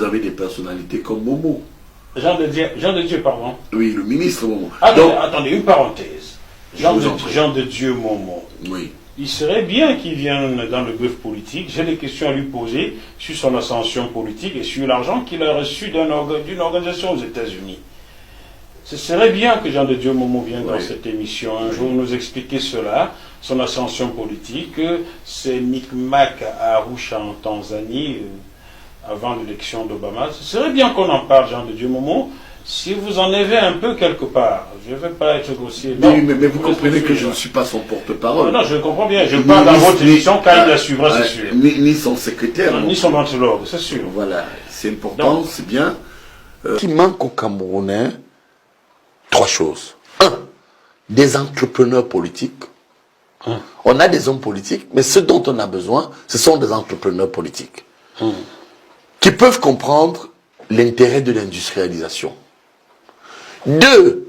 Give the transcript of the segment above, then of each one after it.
Vous avez des personnalités comme Momo. Jean de Dieu, pardon. Oui, le ministre Momo. Attendez, une parenthèse. Jean de Dieu Momo. Oui. Il serait bien qu'il vienne dans le bœuf politique. J'ai des questions à lui poser sur son ascension politique et sur l'argent qu'il a reçu d'une organisation aux États-Unis. Ce serait bien que Jean de Dieu Momo vienne dans cette émission un jour nous expliquer cela, son ascension politique, ses micmacs à Arusha en Tanzanie, avant l'élection d'Obama. Ce serait bien qu'on en parle, Jean de Dieu Momo, si vous en avez un peu quelque part. Je ne vais pas être grossier. Mais vous comprenez que je ne suis pas son porte-parole. Non, je comprends bien. Je parle dans votre émission quand il la suivra, c'est sûr. Ni son secrétaire. Ni son antilogue, c'est sûr. Voilà, c'est important, c'est bien. Qui manque au Camerounais, trois choses. Un, des entrepreneurs politiques. On a des hommes politiques, mais ce dont on a besoin, ce sont des entrepreneurs politiques. Qui peuvent comprendre l'intérêt de l'industrialisation. Deux,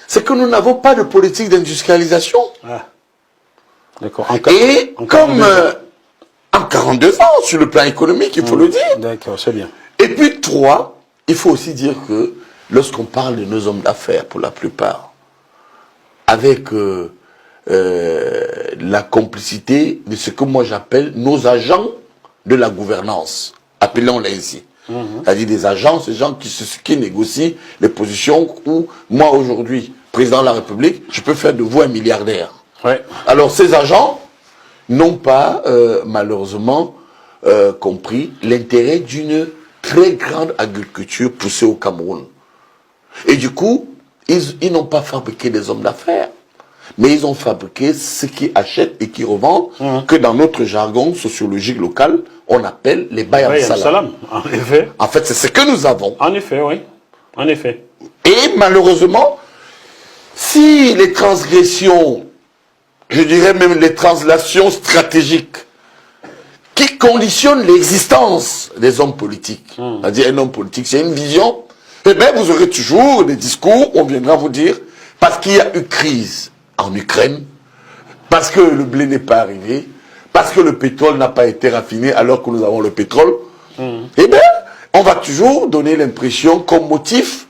c'est que nous n'avons pas de politique d'industrialisation. Ah. D'accord. Et comme en 42 ans, sur le plan économique, il faut le dire. D'accord, c'est bien. Et puis trois, il faut aussi dire que lorsqu'on parle de nos hommes d'affaires, pour la plupart, avec la complicité de ce que moi j'appelle nos agents de la gouvernance, appelons-les ainsi. C'est-à-dire des agents, ces gens qui négocient les positions où, moi aujourd'hui, président de la République, je peux faire de vous un milliardaire. Ouais. Alors ces agents n'ont pas, malheureusement, compris l'intérêt d'une très grande agriculture poussée au Cameroun. Et du coup, ils n'ont pas fabriqué des hommes d'affaires, mais ils ont fabriqué ce qui achètent et qui revendent, que dans notre jargon sociologique local, on appelle les bayam salam. En effet. En fait, c'est ce que nous avons. En effet, oui. En effet. Et malheureusement, si les transgressions, je dirais même les translations stratégiques, qui conditionnent l'existence des hommes politiques, c'est-à-dire un homme politique, c'est une vision, eh bien vous aurez toujours des discours, on viendra vous dire, parce qu'il y a eu crise en Ukraine, parce que le blé n'est pas arrivé, parce que le pétrole n'a pas été raffiné alors que nous avons le pétrole, eh bien, on va toujours donner l'impression comme motif,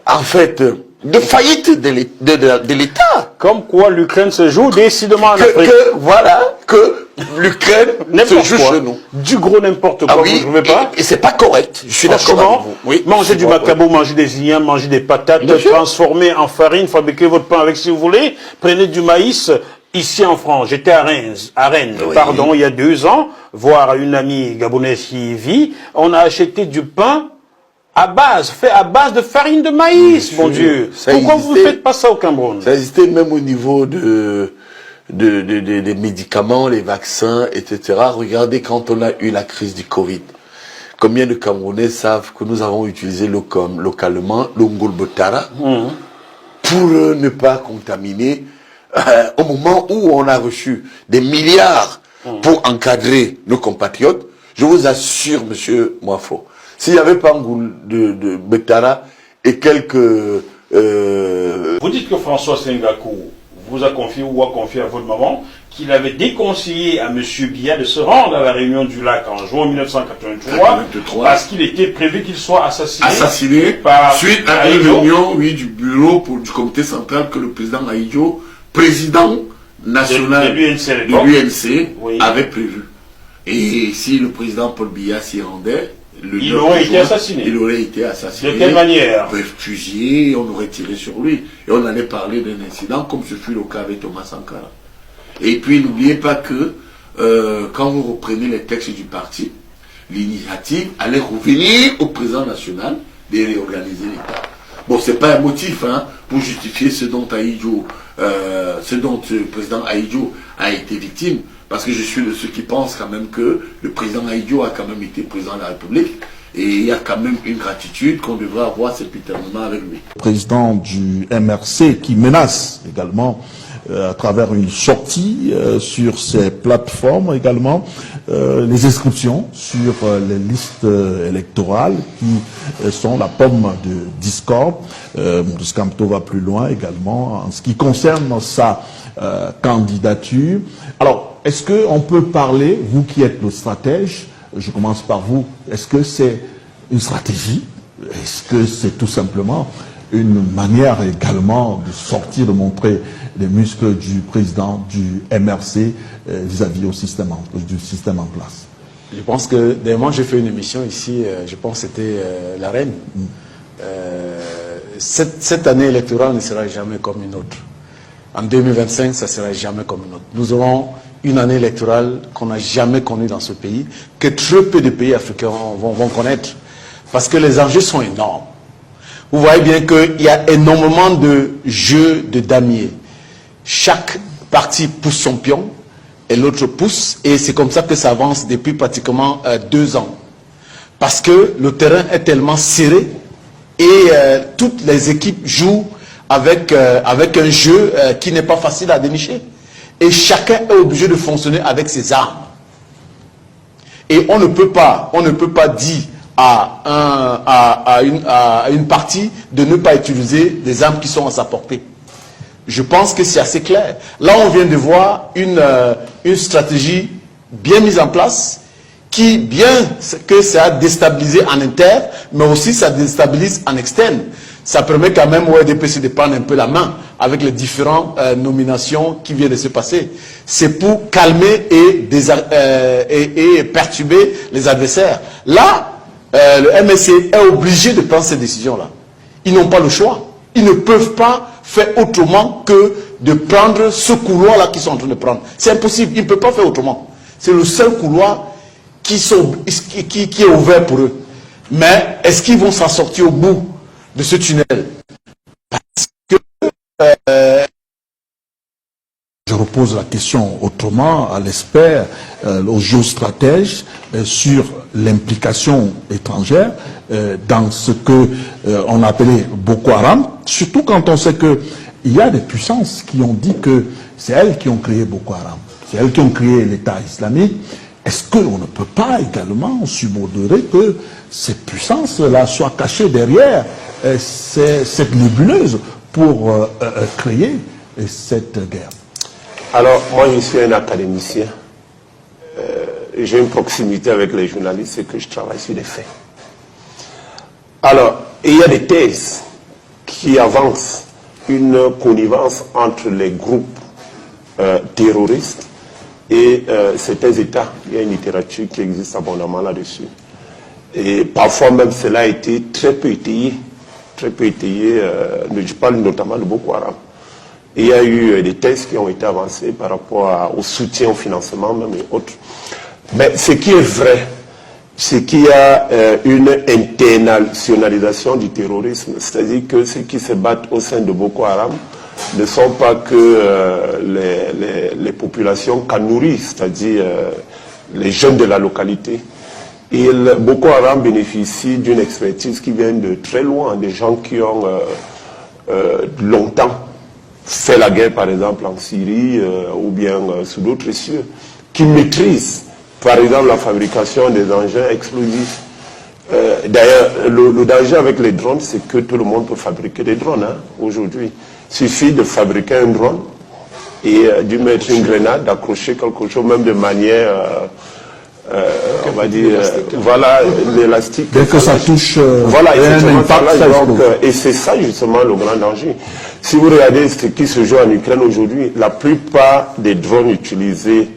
en fait, de faillite de l'État. Comme quoi l'Ukraine se joue décidément en Afrique. Que l'Ukraine se joue chez nous. Du gros n'importe quoi, ah oui, vous ne trouvez pas? Et c'est pas correct, je suis d'accord avec vous. Oui, manger du macabo, manger des ignames, manger des patates, transformer en farine, fabriquer votre pain avec si vous voulez, prenez du maïs. Ici en France, j'étais à Rennes, pardon, il y a 2 ans, voir une amie gabonaise qui vit, on a acheté du pain fait à base de farine de maïs, mon Dieu. Pourquoi vous ne faites pas ça au Cameroun? Ça existait même au niveau des médicaments, les vaccins, etc. Regardez quand on a eu la crise du Covid. Combien de Camerounais savent que nous avons utilisé localement le ngolbotara pour ne pas contaminer au moment où on a reçu des milliards pour encadrer nos compatriotes. Je vous assure, monsieur Moafo, s'il n'y avait pas de Betara et quelques... Vous dites que François Sengakou vous a confié ou a confié à votre maman qu'il avait déconseillé à M. Biya de se rendre à la réunion du lac en juin 1983 parce qu'il était prévu qu'il soit assassiné suite à une réunion du bureau du comité central que le président Aïdjo, président national de l'UNC, avait prévu. Et si le président Paul Biya s'y rendait, il aurait été assassiné. Il aurait été assassiné. De quelle manière? Fusillé, on aurait tiré sur lui. Et on allait parler d'un incident comme ce fut le cas avec Thomas Sankara. Et puis n'oubliez pas que quand vous reprenez les textes du parti, l'initiative allait revenir au président national de réorganiser l'État. Bon, c'est pas un motif pour justifier ce dont le président Aïdjo a été victime. Parce que je suis de ceux qui pensent quand même que le président Aïdjo a quand même été président de la République et il y a quand même une gratitude qu'on devrait avoir sempiternellement avec lui. Le président du MRC qui menace également à travers une sortie sur ces plateformes également les inscriptions sur les listes électorales qui sont la pomme de discorde. Maurice Kamto va plus loin également en ce qui concerne sa candidature. Alors, est-ce qu'on peut parler, vous qui êtes le stratège, Je commence par vous. Est-ce que c'est une stratégie? Est-ce que c'est tout simplement une manière également de sortir, de montrer les muscles du président du MRC vis-à-vis du système en place? Je pense que, dernièrement, j'ai fait une émission ici, je pense que c'était La Reine. Cette année électorale ne sera jamais comme une autre. En 2025, ça ne sera jamais comme une autre. Nous aurons une année électorale qu'on n'a jamais connue dans ce pays, que très peu de pays africains vont connaître, parce que les enjeux sont énormes. Vous voyez bien qu'il y a énormément de jeux de damier. Chaque parti pousse son pion, et l'autre pousse, et c'est comme ça que ça avance depuis pratiquement 2 ans. Parce que le terrain est tellement serré, et toutes les équipes jouent avec un jeu qui n'est pas facile à dénicher. Et chacun est obligé de fonctionner avec ses armes. Et on ne peut pas dire à une partie de ne pas utiliser des armes qui sont à sa portée. Je pense que c'est assez clair. Là, on vient de voir une stratégie bien mise en place qui, bien que ça a déstabilisé en interne, mais aussi ça déstabilise en externe. Ça permet quand même au RDPC de prendre un peu la main avec les différentes nominations qui viennent de se passer. C'est pour calmer et perturber les adversaires. Là, le MSC est obligé de prendre ces décisions-là. Ils n'ont pas le choix. Ils ne peuvent pas faire autrement que de prendre ce couloir-là qu'ils sont en train de prendre. C'est impossible. Ils ne peuvent pas faire autrement. C'est le seul couloir qui est ouvert pour eux. Mais est-ce qu'ils vont s'en sortir au bout de ce tunnel? Parce que je repose la question autrement à l'expert, aux géostratèges, sur l'implication étrangère dans ce que on a appelé Boko Haram, surtout quand on sait qu'il y a des puissances qui ont dit que c'est elles qui ont créé Boko Haram, c'est elles qui ont créé l'État islamique. Est-ce qu'on ne peut pas également subodorer que ces puissances-là soient cachées derrière cette nébuleuse pour créer cette guerre? Alors, moi, je suis un académicien. J'ai une proximité avec les journalistes et que je travaille sur des faits. Alors, il y a des thèses qui avancent une connivence entre les groupes terroristes et certains États. Il y a une littérature qui existe abondamment là-dessus. Et parfois même, cela a été très peu étayé. Très peu étayé, je parle notamment de Boko Haram. Il y a eu des thèses qui ont été avancées par rapport au soutien, au financement même et autres. Mais ce qui est vrai, c'est qu'il y a une internationalisation du terrorisme. C'est-à-dire que ceux qui se battent au sein de Boko Haram ne sont pas que les populations kanouris, c'est-à-dire les jeunes de la localité. Boko Haram bénéficie d'une expertise qui vient de très loin, des gens qui ont longtemps fait la guerre, par exemple, en Syrie ou bien sous d'autres cieux, qui maîtrisent, par exemple, la fabrication des engins explosifs. D'ailleurs, le danger avec les drones, c'est que tout le monde peut fabriquer des drones aujourd'hui. Il suffit de fabriquer un drone et d'y mettre une grenade, d'accrocher quelque chose, même de manière... on va dire, voilà, l'élastique. Dès que ça touche, voilà, un impact, ça donc, et c'est ça justement le grand danger. Si vous regardez ce qui se joue en Ukraine aujourd'hui, la plupart des drones utilisés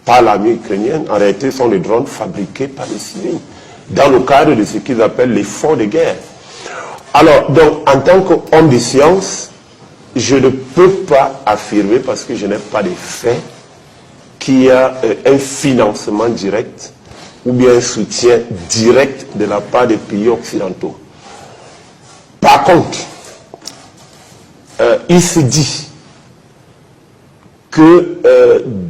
par l'armée ukrainienne, en réalité, sont des drones fabriqués par les civils, dans le cadre de ce qu'ils appellent l'effort de guerre. Alors, donc, en tant qu'homme de science, je ne peux pas affirmer, parce que je n'ai pas de faits, qu'il y a un financement direct ou bien un soutien direct de la part des pays occidentaux. Par contre, il se dit que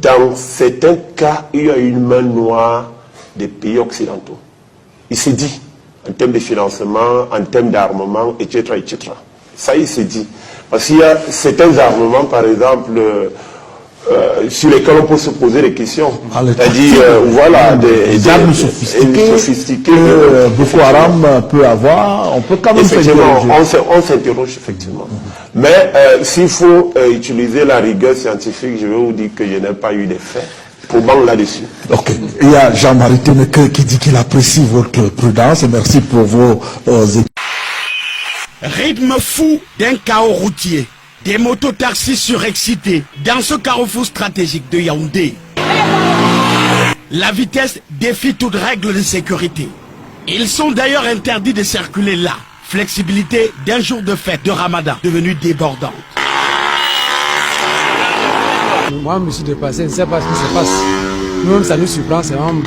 dans certains cas, il y a une main noire des pays occidentaux. Il se dit, en termes de financement, en termes d'armement, etc., etc. Ça, il se dit. Parce qu'il y a certains armements, par exemple... sur lesquels on peut se poser des questions. C'est-à-dire, voilà, des armes sophistiquées que Boko Haram peut avoir, on peut quand même effectivement, on s'interroge, effectivement. Mais s'il faut utiliser la rigueur scientifique, je vais vous dire que je n'ai pas eu des faits. probant là-dessus. Ok. Il y a Jean-Marie Ténéque qui dit qu'il apprécie votre prudence et merci pour vos Rythme fou d'un chaos routier. Des mototaxis surexcités dans ce carrefour stratégique de Yaoundé. La vitesse défie toute règle de sécurité. Ils sont d'ailleurs interdits de circuler là. Flexibilité d'un jour de fête de Ramadan devenue débordante. Moi, je me suis dépassé, je ne sais pas ce qui se passe. Nous-mêmes, ça nous surprend, c'est vraiment...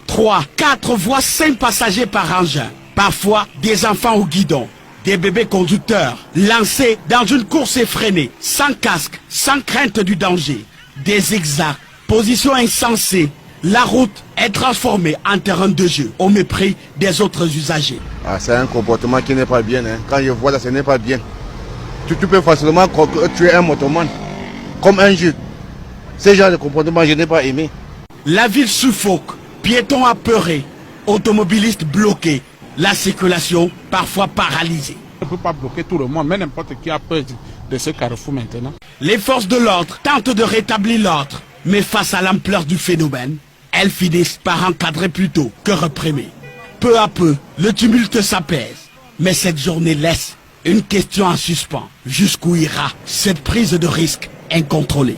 3, 4 voire 5 passagers par engin. Parfois, des enfants au guidon. Des bébés conducteurs lancés dans une course effrénée, sans casque, sans crainte du danger. Des zigzags, positions insensées. La route est transformée en terrain de jeu au mépris des autres usagers. Ah, c'est un comportement qui n'est pas bien. Hein. Quand je vois là, ce n'est pas bien. Tu peux facilement tuer un motoman comme un jeu. Ce genre de comportement, je n'ai pas aimé. La ville suffoque, piétons apeurés, automobilistes bloqués, la circulation parfois paralysée. On ne peut pas bloquer tout le monde, mais n'importe qui a peur de ce carrefour maintenant. Les forces de l'ordre tentent de rétablir l'ordre, mais face à l'ampleur du phénomène, elles finissent par encadrer plutôt que réprimer. Peu à peu, le tumulte s'apaise, mais cette journée laisse une question en suspens. Jusqu'où ira cette prise de risque incontrôlée?